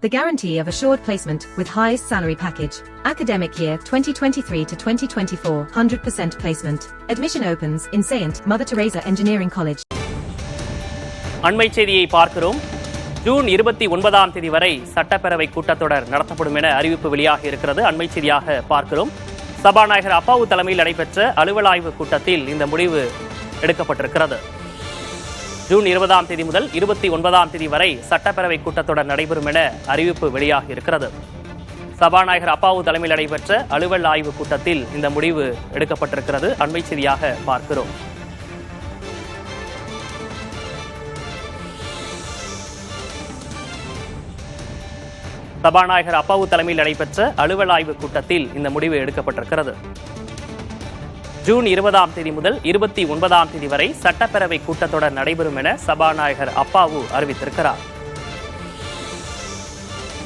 The guarantee of assured placement with highest salary package. Academic year 2023 to 2024, 100% placement. Admission opens in Saint Mother Teresa Engineering College. அண்மை செய்தியை பார்க்கிறோம். June 29ஆம் தேதி வரை சட்டப்பேரவை கூட்டத்தொடர் நடத்தப்படும் என அறிவிப்பு வெளியாகி இருக்கிறது. அண்மை செய்தியாக பார்க்கிறோம். சபாநாயகர் அப்பாவு தலைமையில் நடைபெற்ற அலுவல் ஆய்வு கூட்டத்தில் இந்த முடிவு எடுக்கப்பட்டிருக்கிறது. ஜூன் 20ஆம் தேதி முதல் 29ஆம் தேதி வரை சட்டப்பேரவை கூட்டத்தொடர் நடைபெறும் என அறிவிப்பு வெளியாகி இருக்கிறது. சபாநாயகர் அப்பாவு தலைமையில் நடைபெற்ற அலுவல் ஆய்வு கூட்டத்தில் இந்த முடிவு எடுக்கப்பட்டிருக்கிறது. அண்மை செய்தியாக பார்க்கிறோம். சபாநாயகர் அப்பாவு தலைமையில் நடைபெற்ற அலுவல் ஆய்வு கூட்டத்தில் இந்த முடிவு எடுக்கப்பட்டிருக்கிறது. ஜூன் 20ஆம் தேதி முதல் 29ஆம் தேதி வரை சட்டப்பேரவை கூட்டத்தொடர் நடைபெறும் என சபாநாயகர் அப்பாவு அறிவித்திருக்கிறார்.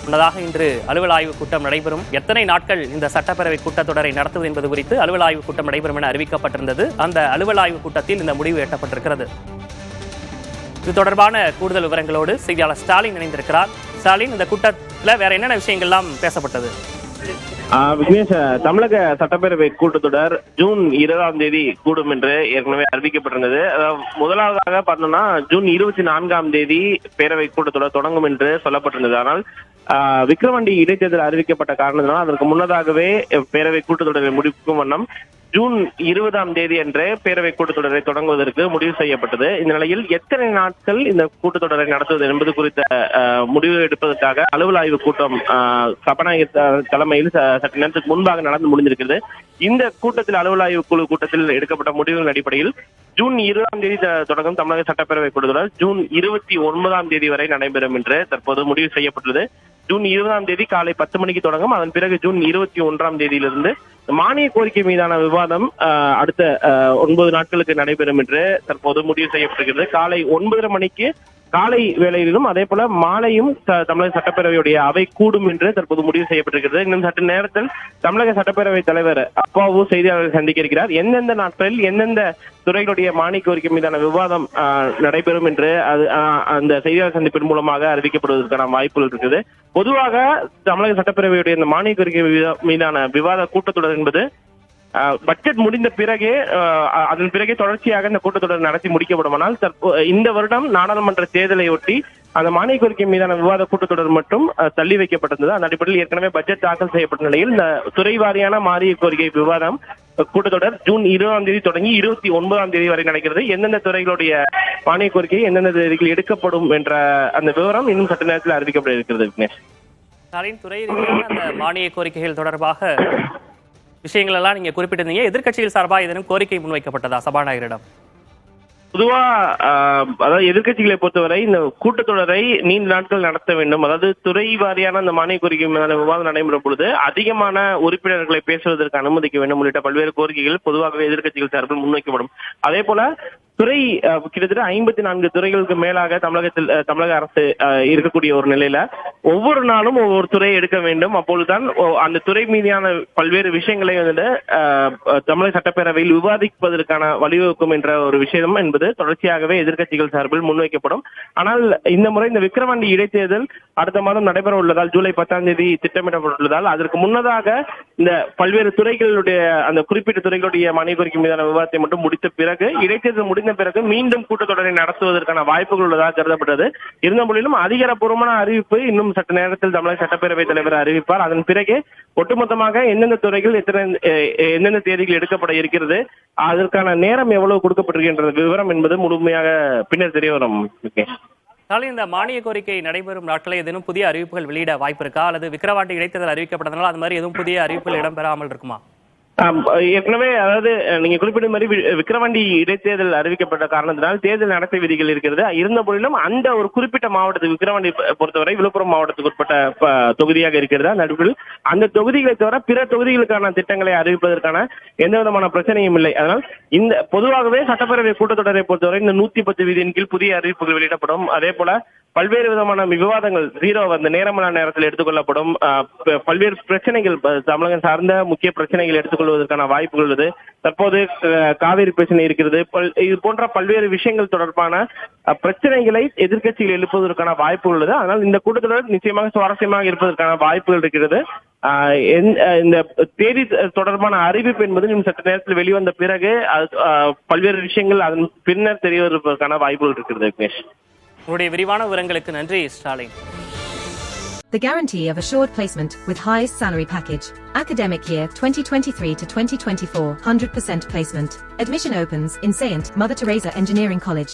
முன்னதாக இன்று அலுவல் ஆய்வு கூட்டம் நடைபெறும். எத்தனை நாட்கள் இந்த சட்டப்பேரவை கூட்டத்தொடரை நடத்துவது என்பது குறித்து அலுவல் ஆய்வு கூட்டம் நடைபெறும் என அறிவிக்கப்பட்டிருந்தது. அந்த அலுவல் ஆய்வு கூட்டத்தில் இந்த முடிவு எட்டப்பட்டிருக்கிறது. இது தொடர்பான கூடுதல் விவரங்களோடு செய்தியாளர் ஸ்டாலின் இணைந்திருக்கிறார். ஸ்டாலின், இந்த கூட்டத்தில் வேற என்னென்ன விஷயங்கள்லாம் பேசப்பட்டது? விக்னேஷ், தமிழக சட்டப்பேரவை கூட்டத்தொடர் ஜூன் 20ஆம் தேதி கூடும் என்று ஏற்கனவே அறிவிக்கப்பட்டிருந்தது. முதலாவதாக பார்த்தோம்னா ஜூன் 24ஆம் தேதி பேரவை கூட்டத்தொடர் தொடங்கும் என்று சொல்லப்பட்டிருந்தது. ஆனால் விக்கிரவாண்டி இடைத்தேர்தல் அறிவிக்கப்பட்ட காரணத்தினால் அதற்கு முன்னதாகவே பேரவை கூட்டத்தொடரை முடிக்கும் வண்ணம் ஜூன் 20ஆம் தேதி அன்று பேரவை கூட்டத்தொடரை தொடங்குவதற்கு முடிவு செய்யப்பட்டது. இந்த நிலையில் எத்தனை நாட்கள் இந்த கூட்டத்தொடரை நடத்துவது என்பது குறித்த முடிவு எடுப்பதற்காக அலுவல் ஆய்வு கூட்டம் சபாநாயகர் தலைமையில் சற்று நேரத்துக்கு முன்பாக நடந்து முடிந்திருக்கிறது. இந்த கூட்டத்தில் அலுவல் ஆய்வு குழு கூட்டத்தில் எடுக்கப்பட்ட முடிவுகளின் அடிப்படையில் ஜூன் 20ஆம் தேதி தொடங்கும் தமிழக சட்டப்பேரவை கூட்டத்தொடர் ஜூன் 29ஆம் தேதி வரை நடைபெறும் என்று தற்போது முடிவு செய்யப்பட்டுள்ளது. ஜூன் 20ஆம் தேதி காலை 10 மணிக்கு தொடங்கும். அதன் பிறகு ஜூன் 21ஆம் தேதியிலிருந்து மானிய கோரிக்கை மீதான விவாதம் அடுத்த 9 நாட்களுக்கு நடைபெறும் என்று தற்போது முடிவு செய்யப்பட்டிருக்கிறது. காலை 9:30 மணிக்கு காலை வேளையிலும் அதே போல மாலையும் தமிழக சட்டப்பேரவையுடைய அவை கூடும் என்று தற்போது முடிவு செய்யப்பட்டிருக்கிறது. இன்னும் சற்று நேரத்தில் தமிழக சட்டப்பேரவை தலைவர் அப்பாவு செய்தியாளர்களை சந்திக்க இருக்கிறார். எந்தெந்த நாட்களில் எந்தெந்த துறைகளுடைய மானிய கோரிக்கை மீதான விவாதம் நடைபெறும் என்று அந்த செய்தியாளர் சந்திப்பின் மூலமாக அறிவிக்கப்படுவதற்கான வாய்ப்புகள் இருக்குது. பொதுவாக தமிழக சட்டப்பேரவையுடைய இந்த மானிய கோரிக்கை மீதான விவாத கூட்டத்தொடர் என்பது பட்ஜெட் முடிந்த பிறகே அதன் பிறகே தொடர்ச்சியாக இந்த கூட்டத்தொடர் நடத்தி முடிக்கப்படுமானால் இந்த வருடம் நாடாளுமன்ற தேர்தலை ஒட்டி அந்த மானிய கோரிக்கை மீதான விவாத கூட்டத்தொடர் மட்டும் தள்ளி வைக்கப்பட்டிருந்தது. அந்த அடிப்படையில் ஏற்கனவே பட்ஜெட் தாக்கல் செய்யப்பட்ட நிலையில் இந்த துறை வாரியான மானிய கோரிக்கை விவாதம் கூட்டத்தொடர் ஜூன் 20ஆம் தேதி தொடங்கி 29ஆம் தேதி வரை நடக்கிறது. எந்தெந்த துறைகளுடைய மானிய கோரிக்கை எந்தெந்த தேதிகள் எடுக்கப்படும் என்ற அந்த விவரம் இன்னும் சற்று நேரத்தில் அறிவிக்கப்பட இருக்கிறது. விக்னேஷ், துறை ரீதியான அந்த மானிய கோரிக்கைகள் தொடர்பாக விஷயங்கள் எல்லாம் நீங்க குறிப்பிட்டிருந்தீங்க. எதிர்க்கட்சிகள் சார்பாக ஏதேனும் கோரிக்கை முன்வைக்கப்பட்டதா சபாநாயகரிடம்? பொதுவா அதாவது எதிர்கட்சிகளை பொறுத்தவரை இந்த கூட்டத்தொடரை நீண்ட நாட்கள் நடத்த வேண்டும். அதாவது துறை வாரியான அந்த மானிய கோரிக்கை மீதான விவாதம் நடைபெறும் பொழுது அதிகமான உறுப்பினர்களை பேசுவதற்கு அனுமதிக்க வேண்டும் உள்ளிட்ட பல்வேறு கோரிக்கைகள் பொதுவாகவே எதிர்கட்சிகள் சார்பில் முன்வைக்கப்படும். அதே போல துறை கிட்டத்தட்ட 54 துறைகளுக்கு மேலாக தமிழக அரசு இருக்கக்கூடிய ஒரு நிலையில ஒவ்வொரு நாளும் ஒவ்வொரு துறையை எடுக்க வேண்டும். அப்பொழுதுதான் அந்த துறை மீதான பல்வேறு விஷயங்களை வந்துட்டு தமிழக சட்டப்பேரவையில் விவாதிப்பதற்கான வழிவகுக்கும் என்ற ஒரு விஷயம் என்பது தொடர்ச்சியாகவே எதிர்கட்சிகள் சார்பில் முன்வைக்கப்படும். ஆனால் இந்த முறை இந்த விக்கிரவாண்டி இடைத்தேர்தல் அடுத்த மாதம் நடைபெற உள்ளதால் ஜூலை 10ஆம் தேதி திட்டமிடப்பட்டுள்ளதால் அதற்கு முன்னதாக இந்த பல்வேறு துறைகளுடைய அந்த குறிப்பிட்ட துறைகளுடைய மானிய கோரிக்கை மீதான விவாதத்தை மட்டும் முடித்த பிறகு இடைத்தேர்தல் முடிந்த பிறகு மீண்டும் கூட்டத்தொடரை நடத்துவதற்கான வாய்ப்புகள் உள்ளதாக கருதப்பட்டது. இருந்த போதிலும் அதிகாரப்பூர்வமான அறிவிப்பு இன்னும் சற்று நேரத்தில் தமிழக சட்டப்பேரவைத் தலைவர் அறிவிப்பார். அதன் பிறகு ஒட்டுமொத்தமாக எந்தெந்த துறைகள் எந்தெந்த தேதிகள் எடுக்கப்பட இருக்கிறது, அதற்கான நேரம் எவ்வளவு கொடுக்கப்பட்டிருக்கின்ற விவரம் என்பது முழுமையாக பின்னர் தெரிய வரும். இந்த மானிய கோரிக்கை நடைபெறும் நாட்களில் ஏதேனும் புதிய அறிவிப்புகள் வெளியிட வாய்ப்பு இருக்கா, அல்லது விக்கிரவாண்டி இடைத்தேர்தல் அறிவிக்கப்பட்டதனால அது மாதிரி எதுவும் புதிய அறிவிப்புகள் இடம்பெறாமல் இருக்குமா? ஏற்கனவே அதாவது நீங்க குறிப்பிட்ட மாதிரி விக்கிரவாண்டி இடைத்தேர்தல் அறிவிக்கப்பட்ட காரணத்தினால் தேர்தல் நடத்தை விதிகள் இருக்கிறது. இருந்த போதிலும் அந்த ஒரு குறிப்பிட்ட மாவட்டத்துக்கு விக்கிரவாண்டி பொறுத்தவரை விழுப்புரம் மாவட்டத்துக்கு உட்பட்ட தொகுதியாக இருக்கிறது. அந்த அடிப்படையில் அந்த தொகுதிகளை தவிர பிற தொகுதிகளுக்கான திட்டங்களை அறிவிப்பதற்கான எந்த விதமான பிரச்சனையும் இல்லை. அதனால் இந்த பொதுவாகவே சட்டப்பேரவை கூட்டத்தொடரை பொறுத்தவரை இந்த 110 விதியின் கீழ் புதிய அறிவிப்புகள் வெளியிடப்படும். அதே போல பல்வேறு விதமான விவாதங்கள் அந்த நேரமான நேரத்தில் எடுத்துக்கொள்ளப்படும். பல்வேறு பிரச்சனைகள் தமிழகம் சார்ந்த முக்கிய பிரச்சனைகள் எடுத்துக்கொள்வதற்கான வாய்ப்புகள் உள்ளது. தற்போது காவிரி பிரச்சனை இருக்கிறது. இது போன்ற பல்வேறு விஷயங்கள் தொடர்பான பிரச்சனைகளை எதிர்க்கட்சிகள் எழுப்புவதற்கான வாய்ப்புகள் உள்ளது. அதனால் இந்த கூட்டத்தொடர் நிச்சயமாக சுவாரஸ்யமாக இருப்பதற்கான வாய்ப்புகள் இருக்கிறது. இந்த தேதி தொடர்பான அறிவிப்பு என்பது இன்னும் சற்று நேரத்தில் வெளிவந்த பிறகு பல்வேறு விஷயங்கள் அதன் பின்னர் தெரிய வருவதற்கான வாய்ப்புகள் இருக்கிறது. விக்னேஷ், உங்களுடைய விரிவான விவரங்களுக்கு நன்றி Stalin. The guarantee of assured placement with highest salary package. Academic year 2023 to 2024, 100% placement. Admission opens in Saint Mother Teresa Engineering College.